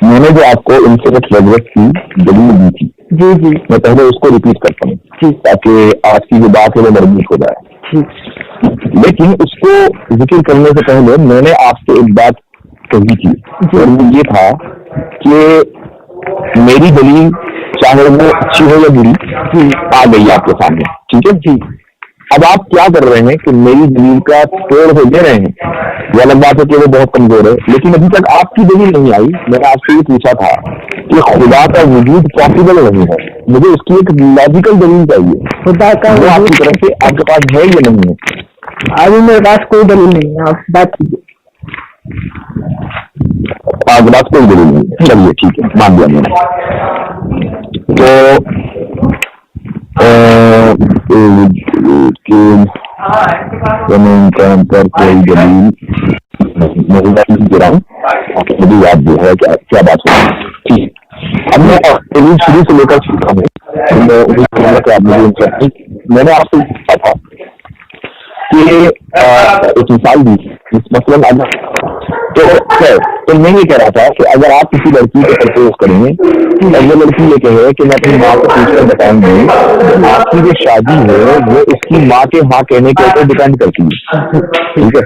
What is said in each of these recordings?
میں نے جو آپ کو انفینٹ ریگریس کی دلیل دی تھی جی جی میں پہلے اس کو ریپیٹ کرتا ہوں تاکہ آج کی جو بات ہے وہ مربوط ہو جائے. لیکن اس کو ذکر کرنے سے پہلے میں نے آپ سے ایک بات کہی تھی اور وہ یہ تھا کہ میری دلیل چاہے وہ اچھی ہو یا بری آ گئی آپ کے سامنے, ٹھیک ہے جی. اب آپ کیا کر رہے ہیں کہ میری دلیل کا توڑ ہو دے رہے ہیں. یہ الگ بات ہے کہ وہ بہت کمزور ہے, لیکن ابھی تک آپ کی دلیل نہیں آئی. میں نے آپ سے یہ پوچھا تھا کہ خدا کا وجود پاسبل نہیں ہے, مجھے اس کی ایک لاجیکل دلیل چاہیے. خدا کا وہ آپ کی طرف سے آپ کے پاس ہے یا نہیں ہے؟ ابھی میرے پاس کوئی دلیل نہیں ہے, آپ بات کیجیے. آپ کے پاس کوئی دلیل نہیں ہے, چلیے ٹھیک ہے, مان لیا میں تو کوئی دلیل مجھے یاد جو ہے کیا بات ہو. ٹھیک, اب میں دلیل شروع سے لے کر سیکھا ہوں. میں نے آپ سے پوچھا تھا کہ ایک مثال دی مثلاً تو میں یہ کہہ رہا تھا کہ اگر آپ کسی لڑکی کو پرپوز کریں اور وہ لڑکی یہ کہے کہ میں اپنی ماں کو پوچھ کر بتاؤں گی, آپ کی جو شادی ہے وہ اس کی ماں کے ہاں کہنے کے اوپر ڈپینڈ کرتی ہے. ٹھیک ہے,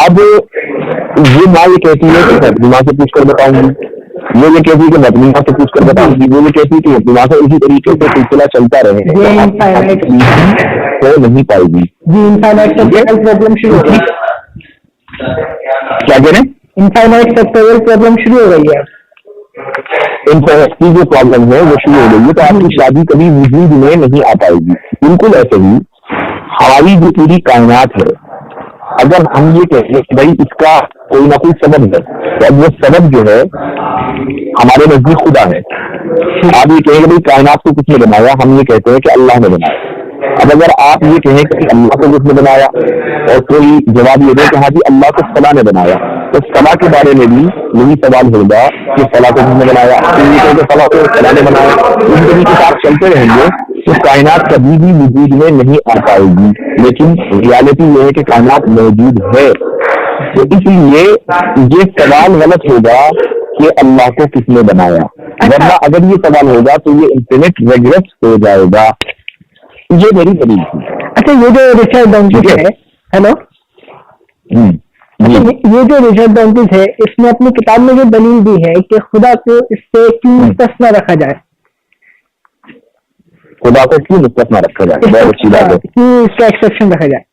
اب یہ ماں یہ کہتی ہے کہ میں اپنی ماں سے پوچھ کر بتاؤں گی, وہ یہ کہتی ہے کہ میں اپنی ماں سے پوچھ کر بتاؤں گی, وہ یہ کہتی ہے کہ اپنی ماں سے اسی طریقے سے سلسلہ چلتا رہے تو نہیں پائے گی. کیا کہہ رہے ہیں؟ انفائنائٹ فیکٹوریل پرابلم شروع ہو گئی ہے. انفائنائٹ کی جو پرابلم ہے وہ شروع ہو گئی ہے, تو آپ کی شادی کبھی وجود میں نہیں آ پائے گی. بالکل ایسے ہی ہماری جو پوری کائنات ہے, اگر ہم یہ کہتے ہیں کہ بھائی اس کا کوئی نہ کوئی سبب ہے, تو اب وہ سبب جو ہے ہمارے نزدیک خدا ہے. آپ یہ کہیں کہ بھائی کائنات کو کس نے بنایا, ہم یہ کہتے ہیں کہ اللہ نے بنایا. اب اگر آپ یہ کہیں کہ اللہ کو کس نے بنایا اور کوئی جواب یہ دے کہ ہاں جی اللہ کو فلاں نے بنایا, تو فلاں کے بارے میں بھی یہی سوال ہوگا کہ فلاں کو کس نے بنایا, فلاں کو فلاں نے بنایا. ان طریقے سے آپ چلتے رہیں گے تو کائنات کبھی بھی وجود میں نہیں آ پائے گی. لیکن ریالٹی یہ ہے کہ کائنات موجود ہے, تو اس لیے یہ سوال غلط ہوگا کہ اللہ کو کس نے بنایا. ورنہ اگر یہ سوال ہوگا تو یہ انفینٹ ریگریس ہو جائے گا. یہ میری دلیل تھی. اچھا, یہ جو رچرڈ ڈانکس ہے, ہیلو, یہ جو رچرڈ ڈانکس ہے, اس نے اپنی کتاب میں جو دلیل دی ہے کہ خدا کو اس سے کیوں مستثنی رکھا جائے, خدا کو کیوں مستثنی رکھا جائے, بہت اچھی بات ہے, کیوں اس کا ایکسیپشن رکھا جائے.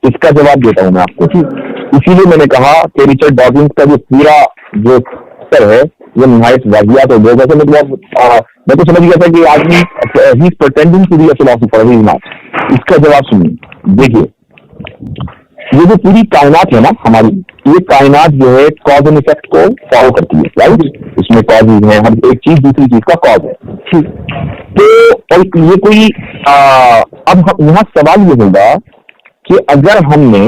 اس کا جواب دیتا ہوں میں آپ کو. اسی لیے میں نے کہا کہ رچرڈ ڈاکنز کا جو پورا جو اثر ہے وہ نہایت واضح تو ہوگا. مطلب میں تو سمجھ گیا تھا کہ آدمی he is pretending to be a philosopher, he is not. اس کا جواب سنیے. دیکھیے, یہ جو پوری کائنات ہے نا ہماری, یہ کائنات جو ہے کاز اینڈ افیکٹ کو فالو کرتی ہے, رائٹ. اس میں کازز ہیں, ہر ایک چیز دوسری چیز کا کاز ہے. تو یہ کوئی اب یہاں سوال یہ ہوگا کہ اگر ہم نے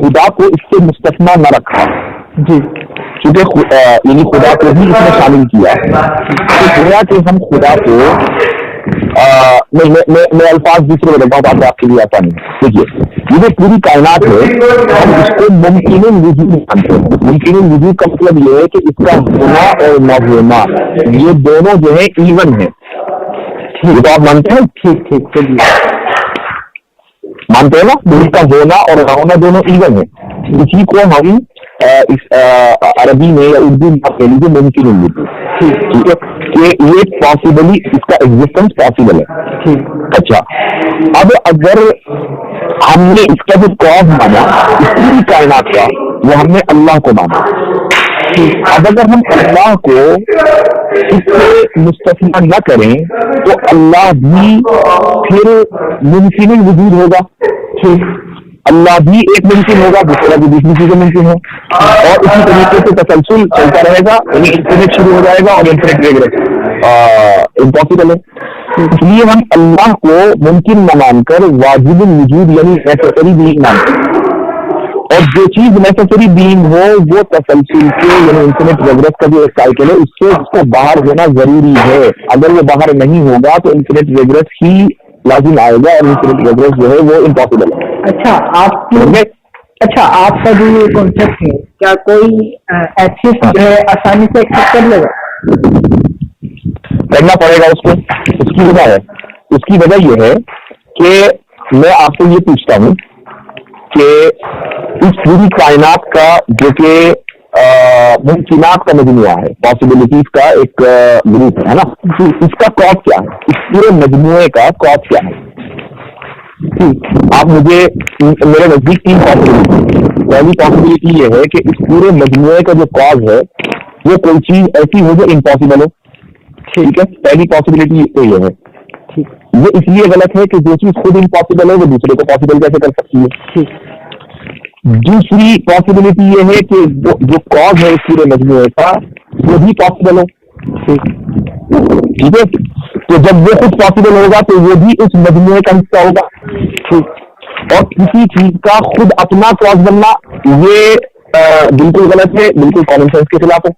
خدا کو اس سے مستثنی نہ رکھا, جی, کیونکہ یعنی خدا کو بھی اس میں شامل کیا, تو گویا کہ ہم خدا کو میں الفاظ دوسرے میں رکھتا ہوں, آپ کے لیے آتا نہیں. دیکھیے, یہ جو پوری کائنات ہے ہم اس کو ممکن وجود مانتے ہیں. ممکن وجود کا مطلب یہ ہے کہ اس کا ہونا اور نہ ہونا یہ دونوں جو ہے ایون ہے. یہ تو آپ مانتے ہیں؟ ٹھیک ٹھیک, چلیے, مانتے ہیں نا, اس کا ہونا اور نہ ہونا دونوں ایون ہے. اسی کو ہم عربی میں یا اردو میں کہہ لیجیے ممکن وجود, ٹھیک ہے, کہ یہ پاسبلی اس کا ایگزسٹنس پاسبل ہے. اچھا, اب اگر ہم نے اس کا جو کاز مانا اس پوری کائنات کا, وہ ہم نے اللہ کو مانا. اب اگر ہم اللہ کو اس سے مستثنی نہ کریں تو اللہ بھی پھر ممکن وجود ہوگا. اللہ بھی ایک ممکن ہوگا, دوسرا بھی دوسری چیزیں ممکن ہو, اور اسی طریقے سے تسلسل چلتا رہے گا. یعنی انفینٹ شروع ہو جائے گا اور انفینٹ ریگریس امپاسبل ہے. اس لیے ہم اللہ کو ممکن نہ مان کر واجب الوجود یعنی نیسیسری بینگ مانتے ہیں, اور جو چیز نیسیسری بینگ ہو وہ تسلسل کے یعنی انفینٹ ریگریس کا جو ایک سائیکل ہے اس سے اس کو باہر ہونا ضروری ہے. اگر وہ باہر نہیں ہوگا تو انفینٹ ریگریس ہی لازم آئے گا, اور انفینٹ ریگریس جو ہے وہ امپاسبل ہے. اچھا, آپ اچھا آپ کا جو یہ کانسیپٹ ہے کیا کوئی ایتھسٹ جو ہے آسانی سے ایکسپٹ کر لے گا؟ کرنا پڑے گا اس کو. اس کی وجہ ہے, اس کی وجہ یہ ہے کہ میں آپ سے یہ پوچھتا ہوں کہ اس پوری کائنات کا جو کہ ممکنات کا مجموعہ ہے, پاسبلٹیز کا ایک گروپ ہے نا, اس کا کاز کیا ہے؟ اس پورے مجموعے کا کاز کیا ہے؟ آپ مجھے میرے نزدیک 3 پاسبلٹی. پہلی پاسبلٹی یہ ہے کہ اس پورے مجموعے کا جو کاز ہے وہ کوئی چیز ایسی ہو جو امپاسبل ہو. ٹھیک ہے, پہلی پاسبلٹی تو یہ ہے. یہ اس لیے غلط ہے کہ جو چیز خود امپاسبل ہے وہ دوسرے کو پاسبل کیسے کر سکتی ہے. دوسری پاسبلٹی یہ ہے کہ جو کاز ہے اس پورے مجموعے کا وہ بھی پاسبل ہو. ٹھیک ہے, تو جب وہ خود پاسبل ہوگا تو وہ بھی اس مجموعے کا حصہ ہوگا. اور کسی چیز کا خود اپنا کاز بننا یہ بالکل غلط ہے, بالکل کامن سینس کے خلاف ہے.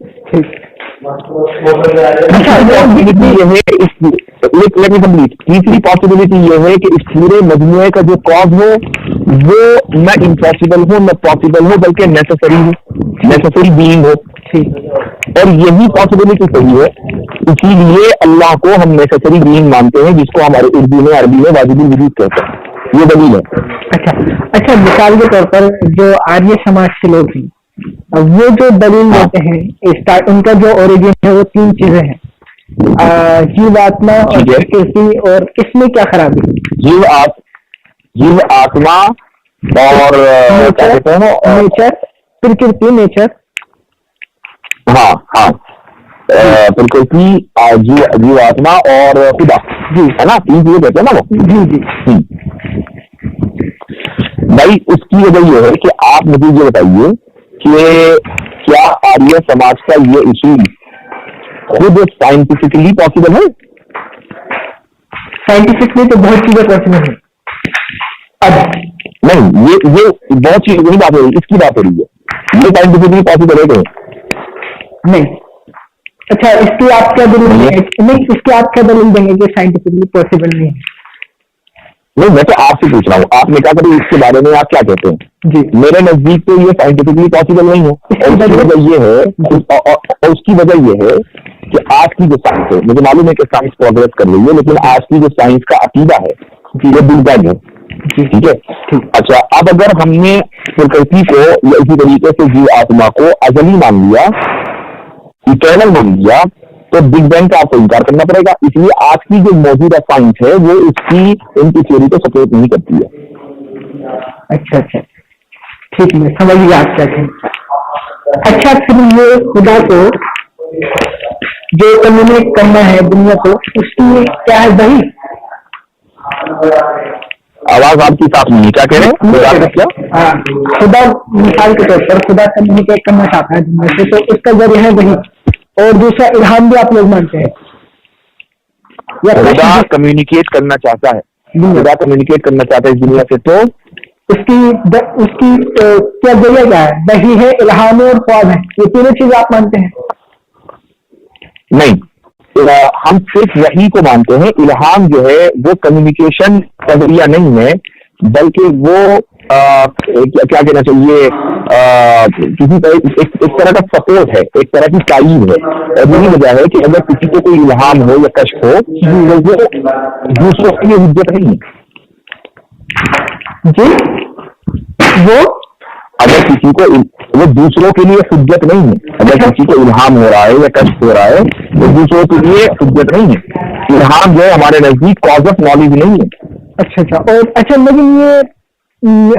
تیسری پاسبلٹی یہ ہے کہ اس پورے مجموعے کا جو کاز ہو وہ نہ امپاسبل ہو نہ پاسبل ہو بلکہ نیسیسری ہو, نیسیسری بینگ ہو. اور یہی پاسبلٹی صحیح ہے, اسی لیے اللہ کو ہم نیسیسری بینگ مانتے ہیں, جس کو ہمارے اردو میں عربی میں واجب الوجود کہتے ہیں. یہ دلیل ہے. اچھا مثال کے طور پر جو آریہ سماج کے لوگ ہیں وہ جو دلیل دیتے ہیں ان کا جو اوریجن ہے وہ 3 چیزیں ہیں, جیو آتما اور پرکرتی, اور اس میں کیا خرابی ہے؟ جیو آتما اور نیچر, پرکرتی نیچر. ہاں پرکرتی, جیو آتما اور خدا, جی ہے نا, 3 چیزیں کہتے ہیں نا وہ. جی بھائی اس کی وجہ یہ ہے کہ آپ مجھے یہ بتائیے کہ کیا آریہ سماج کا یہ اصول خود سائنٹیفکلی پاسبل ہے؟ سائنٹیفکلی تو بہت چیزیں پاسبل ہیں. نہیں, یہ بہت چیز نہیں بات ہو رہی, اس کی بات ہو رہی ہے. یہ سائنٹیفکلی پاسبل ہے کہ نہیں؟ اچھا اس کی آپ کیا دلیل دیں گے؟ نہیں, اس کی آپ کیا دلیل دیں گے کہ سائنٹیفکلی پاسبل نہیں ہے؟ نہیں, میں تو آپ سے پوچھ رہا ہوں, آپ نے کہا کہ اس کے بارے میں آپ کیا کہتے ہیں. جی میرے نزدیک تو یہ سائنٹیفکلی پاسبل نہیں ہے. اور اس کی وجہ یہ ہے, اور اس کی وجہ یہ ہے کہ آج کی جو سائنس ہے, مجھے معلوم ہے کہ سائنس پروگریس کر رہی ہے, لیکن آج کی جو سائنس کا عقیدہ ہے وہ بگ بینگ ہے. ٹھیک ہے, اچھا اب اگر ہم نے پرکرتی کو یا اسی طریقے سے جیو آتما کو ازلی مان لیا, ایٹرنل مان لیا, تو بگ بینگ کا آپ کو انکار کرنا پڑے گا. اس لیے آج کی جو موجودہ سائنس ہے وہ اس کی ان کی تھیوری کو سپورٹ نہیں کرتی ہے. اچھا ٹھیک ہے, سمجھ گیا آپ کیا کہیں. اچھا پھر یہ خدا کو جو کمیونیٹ کرنا ہے دنیا کو, اس کی کیا ہے وحی؟ آواز آپ کی صاف نہیں, کیا کہہ رہے ہیں؟ خدا مثال کے طور پر خدا کمیونیکیٹ کرنا چاہتا ہے دنیا سے, تو اس کا ذریعہ ہے وحی. اور دوسرا الہام بھی آپ لوگ مانتے ہیں. خدا کمیونیکیٹ کرنا چاہتا ہے, خدا کمیونیکیٹ کرنا چاہتا ہے اس دنیا سے, تو اس کی کیا ذریعہ کیا ہے؟ وحی ہے, الہام اور خواب ہے, یہ تینوں چیزیں آپ مانتے ہیں؟ نہیں, ہم صرف وحی کو مانتے ہیں. الہام جو ہے وہ کمیونیکیشن کا ذریعہ نہیں ہے, بلکہ وہ کیا کہنا چاہیے, کسی ایک طرح کا سپورٹ ہے, ایک طرح کی تائید ہے. اور یہی وجہ ہے کہ اگر کسی کو کوئی الہام ہو یا کشف ہو تو وہ دوسروں کے لیے حجت نہیں ہے. جی وہ اگر کسی کو وہ دوسروں کے لیے حجت نہیں ہے, اگر کسی کو الہام ہو رہا ہے یا کشف ہو رہا ہے تو دوسروں کے لیے حجت نہیں ہے. الہام جو ہے ہمارے نزدیک کاز آف نالج نہیں ہے. اچھا اور اچھا, لیکن یہ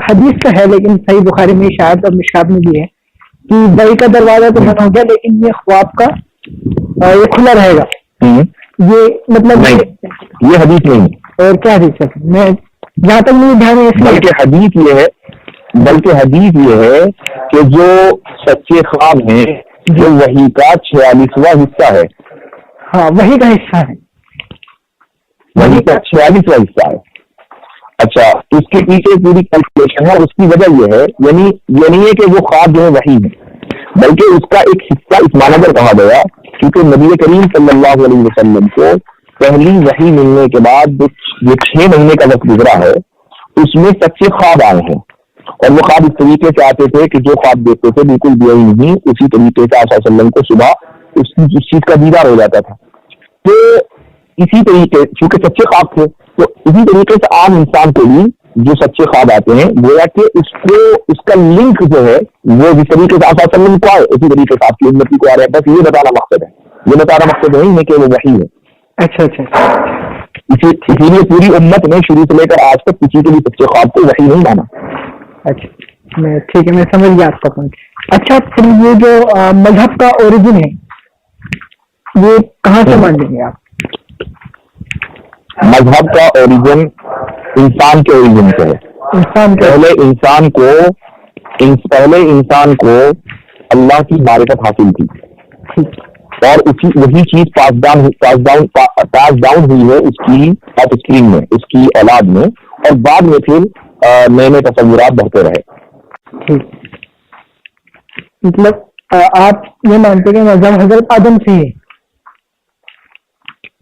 حدیث کا ہے, لیکن صحیح بخاری میں شاید اور مشکات میں بھی ہے کہ وحی کا دروازہ تو بند ہو گیا, لیکن یہ خواب کا یہ کھلا رہے گا. یہ مطلب یہ حدیث نہیں ہے. اور کیا حدیث ہے؟ میں جہاں تک مجھے دھیان ہے, بلکہ حدیث یہ ہے کہ جو سچے خواب ہیں جو وحی کا 46واں حصہ ہے. ہاں وحی کا حصہ ہے, وحی کا 46واں حصہ ہے. اچھا, اس کے پیچھے پوری کیلکولیشن ہے. اس کی وجہ یہ ہے, یعنی یہ نہیں ہے کہ وہ خواب جو ہے وحی ہے, بلکہ اس کا ایک حصہ اس معنی پر کہا گیا کیونکہ نبی کریم صلی اللہ علیہ وسلم کو پہلی وحی ملنے کے بعد جو 6 مہینے کا وقت گزرا ہے اس میں سچے خواب آئے ہیں. اور وہ خواب اس طریقے سے آتے تھے کہ جو خواب دیکھتے تھے بالکل بھی نہیں اسی طریقے سے آپ صلی اللہ علیہ وسلم کو صبح اس چیز کا دیدار ہو جاتا تھا. تو اسی طریقے چونکہ سچے خواب تھے تو اسی طریقے سے عام انسان کو بھی جو سچے خواب آتے ہیں گویا کہ اس کا لنک جو ہے وہ جس طریقے سے آپ صلی اللہ علیہ وسلم کو آئے اسی طریقے سے آپ کی امتی کو آ رہا ہے. بس یہ بتانا مقصد ہے, یہ بتانا مقصد نہیں ہے کہ وہ وحی ہے. اچھا اچھا, اسی لیے پوری امت نے شروع سے لے کر آج تک کسی کے بھی سچے خواب کو وحی نہیں مانا. اچھا میں ٹھیک ہے, میں سمجھ گیا آپ کا پوائنٹ. اچھا پھر یہ جو مذہب کا اوریجن ہے یہ کہاں سے مان لیں گے آپ؟ مذہب کا اوریجن انسان کے اوریجن سے ہے. پہلے انسان کو اللہ کی معرفت حاصل تھی اور وہی چیز پاس ڈاؤن ہوئی ہے اس کی آف اسکرین میں, اس کی اولاد میں, اور بعد میں پھر نئے نئے تصورات بڑھتے رہے. مطلب آپ یہ مانتے کہ مذہب حضرت آدم سے ہے؟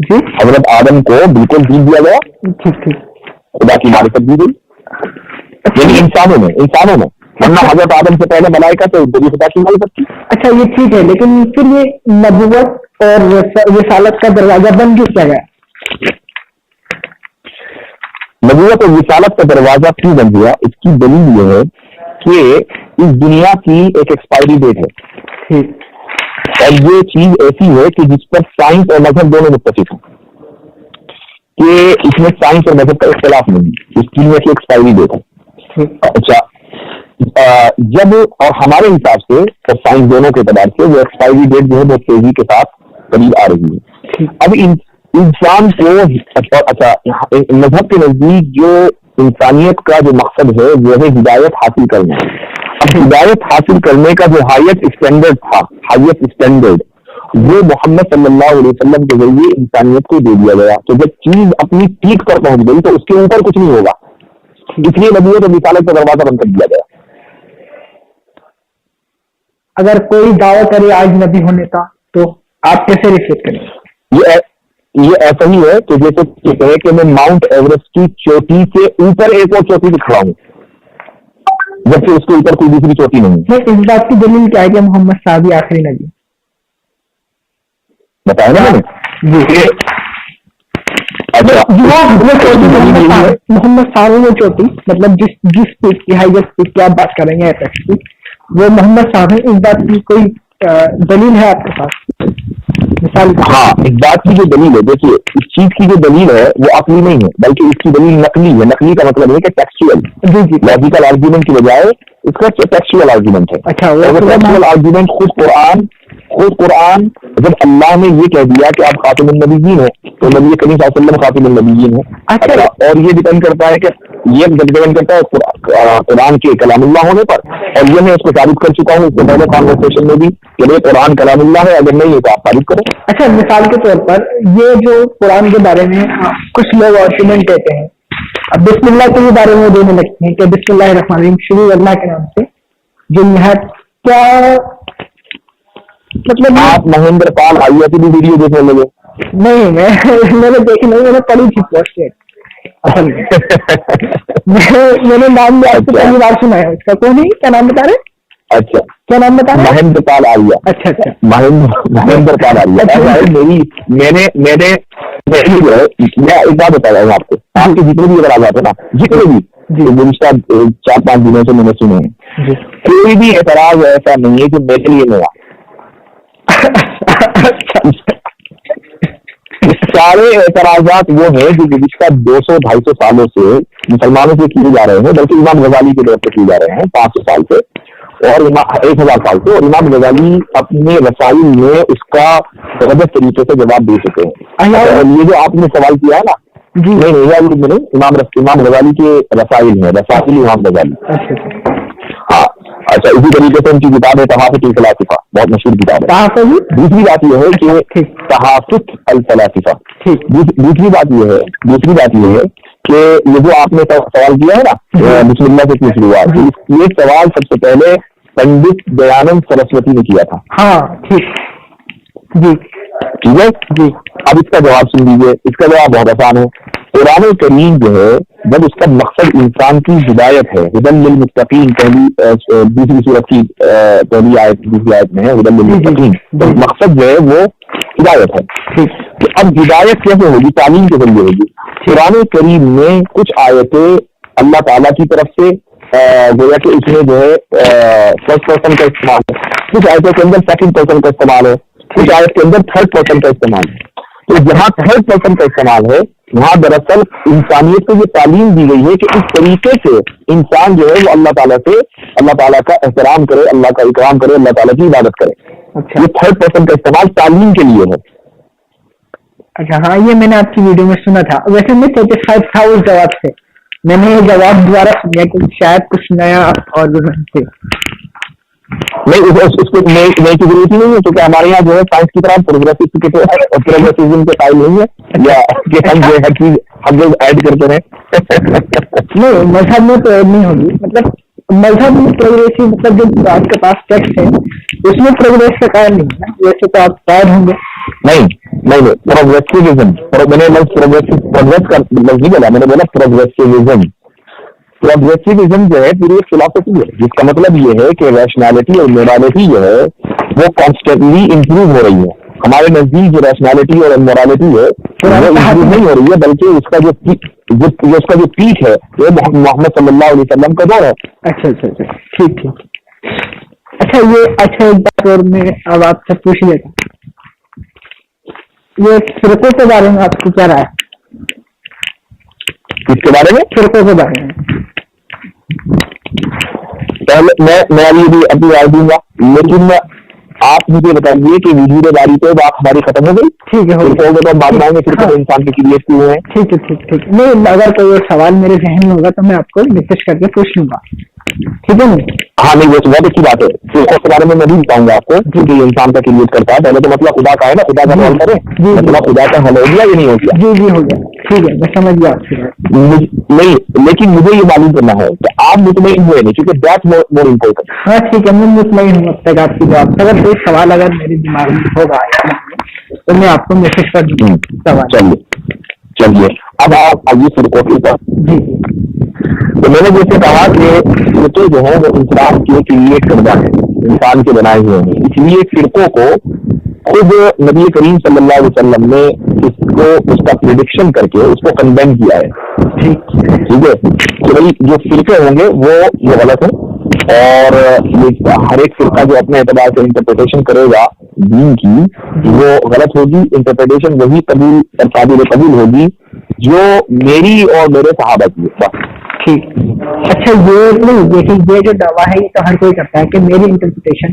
جی, حضرت آدم کو بالکل دین دیا گیا, خدا کی معرفت دی گئی, یعنی انسانوں میں ورنہ حضرت آدم سے پہلے ملائکہ تو خدا کی معرفت تھی. اچھا یہ ٹھیک ہے, لیکن پھر یہ نبوت اور رسالت کا دروازہ بند کس جگہ ہے؟ نبوت اور رسالت کا دروازہ کیوں بن گیا, اس کی دلیل یہ ہے کہ اس دنیا کی ایک ایکسپائری ڈیٹ ہے اور یہ چیز ایسی ہے کہ جس پر سائنس اور مذہب دونوں متفق ہیں کہ اس میں سائنس اور مذہب کا اختلاف نہیں, اس چیز میں ایکسپائری ڈیٹ ہے. اچھا جب اور ہمارے حساب سے اور سائنس دونوں کے اعتبار سے وہ ایکسپائری ڈیٹ جو ہے بہت تیزی کے ساتھ قریب آ رہی ہے. اب انسان کو اچھا مذہب کے نزدیک جو انسانیت کا جو مقصد ہے وہ ہے ہدایت حاصل کرنا. اب ہدایت حاصل کرنے کا جو ہائیسٹ اسٹینڈرڈ وہ محمد صلی اللہ علیہ وسلم کے ذریعے انسانیت کو دے دیا گیا. تو جب چیز اپنی پیک پر پہنچ گئی تو اس کے اوپر کچھ نہیں ہوگا, اس لیے نبوت اور رسالت کا دروازہ بند کر دیا گیا. اگر کوئی دعویٰ کرے آج نبی ہونے کا تو آپ کیسے ریسیو کریں گے؟ یہ ایسا ہی ہے کہ جیسے کہے کہ میں ماؤنٹ ایوریسٹ کی چوٹی سے اوپر ایک اور چوٹی پہ کھڑا ہوں جبکہ اس کے اوپر کوئی دوسری چوٹی نہیں ہے. اس بات کی دلیل کیا ہے کہ محمد صاحب آخری نبی بتایا نا میں نے. محمد صاحب وہ چوٹی مطلب جس پیک کی ہائیسٹ پیک کی آپ بات کریں گے وہ محمد صاحب ہے. اس بات کی کوئی دلیل ہے آپ کے پاس مثال؟ ہاں, اس بات کی جو دلیل ہے, دیکھیے اس چیز کی جو دلیل ہے وہ عقلی نہیں ہے بلکہ اس کی دلیل نقلی ہے. نقلی کا مطلب ہے کہ ٹیکسچوئل, لاجیکل آرگیومنٹ کی بجائے اس کا ٹیکسچوئل آرگیومنٹ ہے. اچھا ٹیکسچوئل آرگیومنٹ خود قرآن جب اللہ نے یہ کہہ دیا کہ آپ خاتم النبیین ہیں تو نبی کریم صلی اللہ علیہ وسلم خاتم النبیین ہیں. اچھا, اور یہ ڈیپینڈ کرتا ہے کہ یہ ڈیپینڈ کرتا ہے قرآن کے کلام اللہ ہونے پر, اور یہ میں اس کو ثابت کر چکا ہوں اس سے پہلے کانورسیشن میں بھی کہ یہ قرآن کلام اللہ ہے, اگر نہیں ہے تو آپ ثابت کریں. اچھا مثال کے طور پر یہ جو قرآن کے بارے میں کچھ لوگ آرگومنٹ دیتے ہیں, اب بسم اللہ کے بارے میں دینے لگتے ہیں کہ بسم اللہ الرحمن الرحیم شروع اللہ کے نام سے, جو نہایت کیا مطلب آپ مہندر پال آئیے کی بھی ویڈیو دیکھنے لگے؟ نہیں, میں نے دیکھی نہیں, میں نے پڑھی تھی پوسٹ اصل میں نے نام بھی آپ سے پہلی بار سنا ہے اس کا. کون ہے, کیا نام بتا رہے؟ اچھا کیا نام بتا رہے؟ مہندر پال آئیہ. اچھا اچھا, مہندر پال آئیہ. میں ایک بات بتا رہا ہوں آپ کو, آپ کے جتنے بھی اگر آ جاتے نا جتنے بھی گزشتہ 4-5 دنوں سے میں نے سنے ہیں, کوئی بھی اعتراض ایسا نہیں ہے کہ میرے لیے نہیں. سارے اعتراضات وہ ہیں جو گزشتہ 200-250 سالوں سے مسلمانوں سے کیے جا رہے ہیں, بلکہ امام غزالی کی طرف سے کیے جا رہے ہیں 500 سال سے اور 1000 سال سے, اور امام غزالی اپنے رسائل میں اس کا غلط طریقے سے جواب دے چکے ہیں. یہ جو آپ نے سوال کیا ہے نا, نہیں امام غزالی کے رسائل ہیں, رسائل امام غزالی. ہاں اچھا, اسی طریقے سے ان کی کتاب ہے تحافظ الفلاسفہ, بہت مشہور کتاب ہے. دوسری بات یہ ہے کہ تحافظ الفلاسفہ, دوسری بات یہ ہے کہ یہ جو آپ نے سوال کیا ہے نا بسم اللہ سے کیوں شروعات, یہ سوال سب سے پہلے پنڈت دیانند سرسوتی نے کیا تھا. ہاں ٹھیک جی, ٹھیک ہے جی. اب اس کا جواب سن لیجیے, اس کا جواب بہت آسان ہے. قرآن کریم جو ہے جب اس کا مقصد انسان کی ہدایت ہے، ہدی للمتقین دوسری سورت کی پہلی آیت دوسری آیت میں ہے ہدی للمتقین، مقصد جو ہے وہ ہدایت ہے. کہ اب ہدایت کیسے ہوگی؟ تعلیم کے ذریعے ہوگی. قرآن کریم میں کچھ آیتیں اللہ تعالیٰ کی طرف سے گویا کہ اس میں جو ہے فرسٹ پرسن کا استعمال ہے، کچھ آیتوں کے اندر سیکنڈ پرسن کا استعمال ہے، کچھ آیت کے اندر تھرڈ پرسن کا استعمال ہے. تو جہاں تھرڈ پرسن کا استعمال ہے وہاں دراصل انسانیت کو یہ تعلیم دی گئی ہے کہ اس طریقے سے انسان جو ہے وہ اللہ تعالیٰ کا احترام کرے، اللہ کا اکرام کرے، اللہ تعالیٰ کی عبادت کرے. یہ تھرڈ پرسن کا استعمال تعلیم کے لیے ہے. اچھا ہاں، یہ میں نے آپ کی ویڈیو میں سنا تھا. ویسے میں سیٹسفائڈ تھا اس جواب سے. میں نے یہ جواب دوبارہ سنیا کہ شاید کچھ نیا اور تھے. نہیں، اس کو نئے کی ضرورت ہی نہیں ہے، کیونکہ ہمارے یہاں جو ہے سائنس کی طرح پروگریسزم کے قائل نہیں ہے یا کہ ہم جو ہے ہم لوگ ایڈ کرتے رہے. نہیں، مذہب میں تو ایڈ نہیں ہوگی. مطلب مذہب میں پروگریس، مطلب جو آپ کے پاس ٹیکسٹ ہے اس میں پروگریس کا قائل نہیں ہے. ویسے تو آپ قائل ہوں گے. نہیں پروگریسیوزم، میں نے پروگریس کا لفظ نہیں بولا، میں نے بولا پروگریسیوزم. پروگریسیوزم جو ہے پوری ایک فلاسفی ہے جس کا مطلب یہ ہے کہ ریشنالٹی اور مورالٹی جو ہے وہ کانسٹینٹلی امپروو ہو رہی ہے. ہمارے نزدیک جو ریشنالٹی اور مورالٹی ہے وہ امپروو نہیں ہو رہی ہے، بلکہ اس کا جو پیک ہے وہ محمد صلی اللہ علیہ وسلم کا دور ہے. اچھا ٹھیک. اچھا ایک بات اور میں اب آپ سے پوچھ لیتا ہوں، یہ فرقوں کے بارے میں آپ کو کیا رائے ہے؟ کس کے بارے میں؟ فرقوں کے بارے میں. پہلے میں ابھی اپنی رائے دوں گا، لیکن آپ مجھے بتائیے کہ وجود باری پہ بات ہماری ختم ہو گئی. ٹھیک ہے، تو بات مائیں گے پھر انسان کے کریٹ کیے ہوئے ہیں. ٹھیک. نہیں، اگر کوئی سوال میرے ذہن میں ہوگا تو میں آپ کو میسج کر کے پوچھ لوں گا. ٹھیک ہے نا؟ ہاں نہیں، وہ بہت اچھی بات ہے. فرقوں کے بارے میں بھی بتاؤں گا آپ کو کیونکہ یہ انسان کا کریٹ کرتا ہے. پہلے تو مسئلہ خدا کا ہے نا، خدا کا حل کرے. مسئلہ خدا کا حل ہو گیا یا نہیں ہو گیا؟ جی ہو گیا. ٹھیک ہے، میں سمجھ گیا آپ سے. نہیں، لیکن مجھے یہ معلوم کرنا ہے کہ آپ مطمئن ہوئے نہیں، کیونکہ دیٹ مور امپورٹنٹ. ہاں ٹھیک ہے، میں مطمئن ہوں اب تک آپ کی جواب. اگر کوئی سوال اگر میرے دماغ میں ہوگا تو میں آپ کو میسج کر دوں گا. چلیے اب آپ آئیے فرقوں کے اوپر. جی. تو میں نے جیسے کہا کہ فرقے جو ہیں وہ انسان کے کریٹ کردہ ہیں، انسان کے بنائے ہوئے ہیں. اس لیے فرقوں کو خود نبی کریم صلی اللہ علیہ وسلم نے اس کا پریڈکشن کر کے اس کو کنڈیم کیا ہے. ٹھیک ہے کہ بھائی جو فرقے ہوں گے وہ غلط ہیں، اور ہر ایک فرقہ جو اپنے اعتبار سے انٹرپریٹیشن کرے گا دین کی وہ غلط ہوگی. انٹرپریٹیشن وہی قبول اور قابل قبول ہوگی جو میری اور میرے صحابہ کی ہے. ٹھیک. اچھا یہ نہیں، دیکھیں یہ جو دعویٰ ہے یہ تو ہر کوئی کرتا ہے کہ میری انٹرپریٹیشن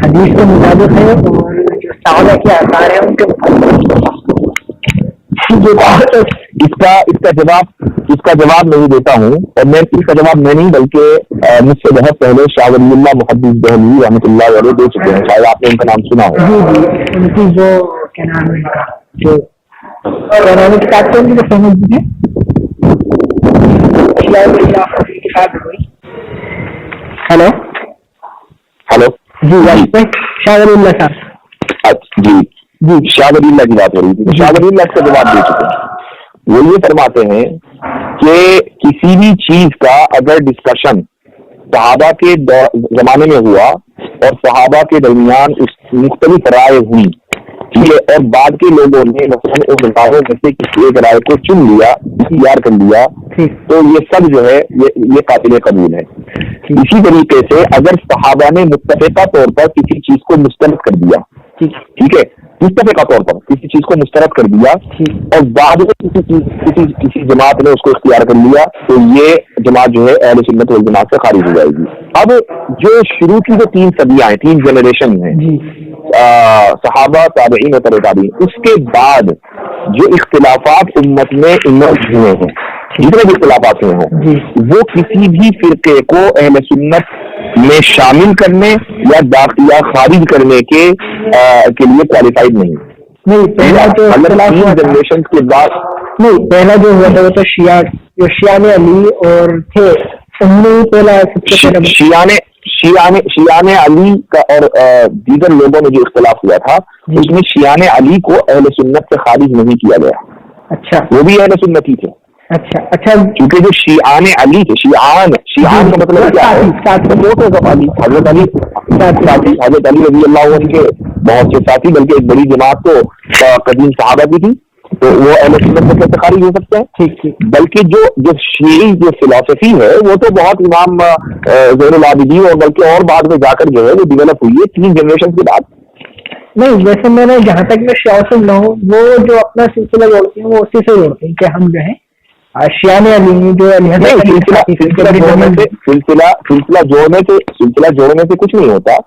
حدیث کے مطابق ہے اور جو صحابہ کے آثار ہیں ان کے مطابق. اس کا جواب میں ہی دیتا ہوں، اور میں اس کا جواب میں نہیں بلکہ مجھ سے بہت پہلے شاہ ولی اللہ محدث دہلوی رحمۃ اللہ علیہ دے چکے ہیں. شاید آپ نے ان کا نام سنا ہو. جی ان کی جو کیا نام ہے جو کتاب کے جو فیمس ہیں ہیلو جی شاہ ولی اللہ صاحب. جی شاہ ولی اللہ کی بات ہو رہی تھی. شاہ ولی اللہ اس کا جواب دے چکے ہیں. وہ یہ فرماتے ہیں کہ کسی بھی چیز کا اگر ڈسکشن صحابہ کے زمانے میں ہوا اور صحابہ کے درمیان اس مختلف رائے ہوئی، ٹھیک ہے، اور بعد کے لوگوں نے مثلاً ان رائے میں سے کسی ایک رائے کو چن لیا، اختیار کر لیا، تو یہ سب جو ہے یہ قابل قبول ہے. اسی طریقے سے اگر صحابہ نے متفقہ طور پر کسی چیز کو مسترد کر دیا، ٹھیک ہے، متفقہ طور پر کسی چیز کو مسترد کر دیا اور بعد میں کسی جماعت نے اس کو اختیار کر لیا، تو یہ جماعت جو ہے اہل سنت والجماعت سے خارج ہو جائے گی. اب جو شروع کی جو 3 صدیاں ہیں، 3 جنریشن ہیں، صحابہ، تابعین اور تابعین، اس کے بعد جو اختلافات امت میں ایمرج ہوئے ہیں، جتنے بھی اختلافات ہوئے ہیں، وہ کسی بھی فرقے کو اہل سنت میں شامل کرنے یا خارج کرنے کے لیے کوالیفائڈ نہیں. پہلا جو جنریشن کے بعد نہیں، پہلا جو ہوا تھا وہ تو شیعہ علی اور تھے پہلا شیعان علی کا اور دیگر لوگوں میں جو اختلاف ہوا تھا اس میں شیعان علی کو اہل سنت سے خارج نہیں کیا گیا. اچھا، وہ بھی اہل سنت ہی تھے. اچھا اچھا. کیونکہ جو شیعان علی تھے، شیعان کا مطلب کیا ہے؟ حضرت علی حضرت علی رضی اللہ عنہ کے بہت سے ساتھی، بلکہ ایک بڑی جماعت تو قدیم صحابہ بھی تھی، تو وہ اہل سنت میں کیسے خارج ہو سکتے ہیں؟ ٹھیک. بلکہ جو شیعی جو فلاسفی ہے وہ تو بہت امام زین العابدین اور بلکہ اور بعد میں جا کر جو ہے وہ ڈیولپ ہوئی ہے 3 جنریشن کے بعد. نہیں، ویسے میں نے جہاں تک میں شیعہ سے نہ ہوں، وہ جو اپنا سلسلہ جوڑتے ہیں وہ اسی سے جوڑتے ہیں کہ ہم جو ہیں شیعان علی جو سلسلہ جوڑنے سے کچھ نہیں ہوتا.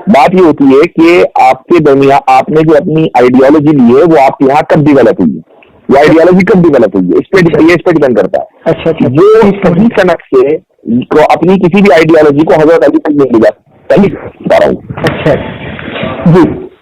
بات یہ ہوتی ہے کہ آپ کے درمیان آپ نے جو اپنی آئیڈیالوجی لی ہے وہ آپ کے یہاں کب ڈیولپ ہوئی ہے، وہ آئیڈیالوجی کب ڈیولپ ہوئی ہے، اس پہ ڈیپینڈ کرتا ہے. اچھا جو صحیح صنعت سے اپنی کسی بھی آئیڈیالوجی کو حضرت علی تک نہیں لے جا سکتا. اچھا جی.